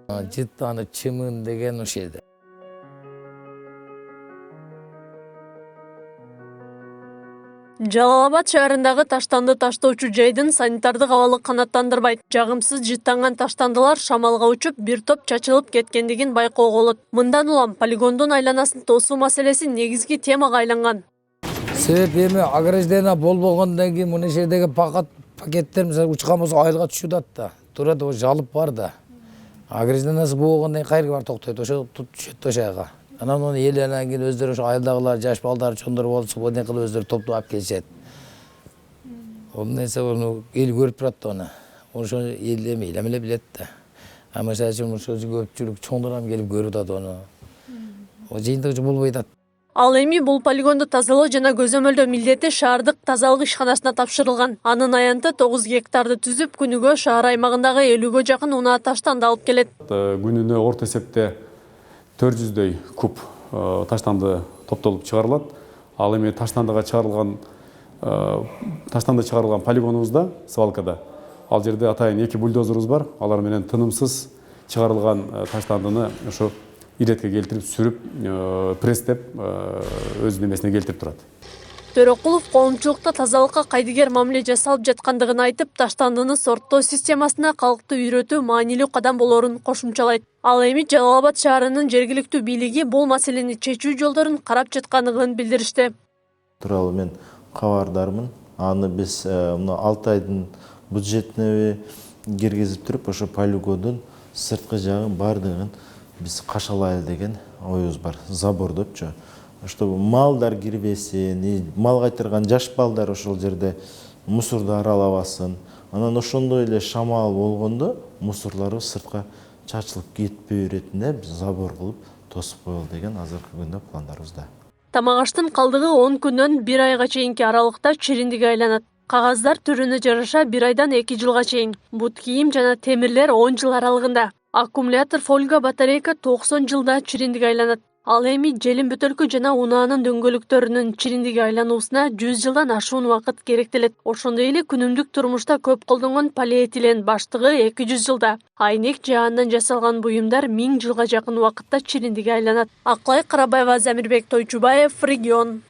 Жыттаны чымын деген ошол жерде. Жалал Абад шаарындагы таштанды таштоочу жайдын санитардык абалы канааттандырбайт. Жагымсыз жыттанган таштандылар шамалга учуп, бир топ чачылып кеткендигин байкоого болот. Мындан улам полигондун айланасын тосуу маселеси негизги темага айланган. Себеп эми ограждение болбогондон кийин мына жердеги пакеттер мисалы учкан болсо айылга түшүп атат да. Турат ошо жалып бар да. Ограждениясы болгондон кийин кайерге барып токтойт, ошо түшөт ошол жака. Анан оны элден кийин өздөрү ошо айылдагылар, жаш балдар, чоңдор болсо, боне кылып өздөрү топтоп алып келишет. Онун эсе onu эл көрүп турат да оны. Ошо эл эме эле билет да. Ама мисалы үчүн ошо көпчүлүк чоңдор ham келип көрүп атат оны. О жыйынтыгы болбой атат. Ал эми бул полигонду тазалоо жана көзөмөлдөө милдети шаардык тазалык ишканасына тапшырылган. Анын аянты 9 гектарды түзүп, күнүгө шаар аймагындагы 50ге жакын унаа таштанды алып келет. Күнүнө орто эсепте 400дөй куб таштанды топтолуп чыгарылат. Ал эми таштанды чыгарылган полигонубузда, свалкада, ал жерде атайын 2 бульдозерубуз бар. Алар менен тынымсыз чыгарылган таштандыны ошо иретке келтирип, сүрүп, пресстеп, өз немесине келтирип турат. Төрөкулов коомчулукта тазалыкка кайдыгер мамиле жасалып жаткандыгын айтып, таштандыны сорттоо системасына калкты үйрөтүү маанилүү кадам болорун кошумчалайт. Ал эми Жалал Абад шаарынын жергиликтүү бийлиги бул маселени чечүү жолдорун карап жаткандыгын билдиришти. Тууралуу мен кабардармын. Аны биз мына 6 айдын бюджетине киргизип туруп, ошо полигондун сырткы жагын бардыгын биз кашалайлы деген оюбуз бар. Забор депчү. Чтобы малдар кирбесин, мал кайтырган жаш балдар ошол жерде мусорду аралабасын. Анан ошондой эле шамал болгондо мусорлору сыртка чачылып кетпей иретине биз забор кылып тосуп коелу деген азыркы күндө пландарыбызда. Тамак аштын калдыгы 10 күндөн 1 айга чейинки аралыкта чириндикке айланат. Кагаздар түрүнө жараша 1 айдан 2 жылга чейин. Бут кийим жана темирлер 10 жыл аралыгында. Аккумулятор, фольга, батарейка 90 жылда чириндикке айланат. Ал эми желим бөтөлкү жана унаанын дөңгөлөктөрүнүн чириндикке айлануусуна 100 жылдан ашуун убакыт керектелет. Ошондой эле күнүмдүк турмушта көп колдонгон полиэтилен баштыгы 200 жылда. Айнек жаандан жасалган буюмдар 1000 жылга жакын убакытта чириндикке айланат. Акылай Карабаева, Замирбек Тойчубаев, Регион.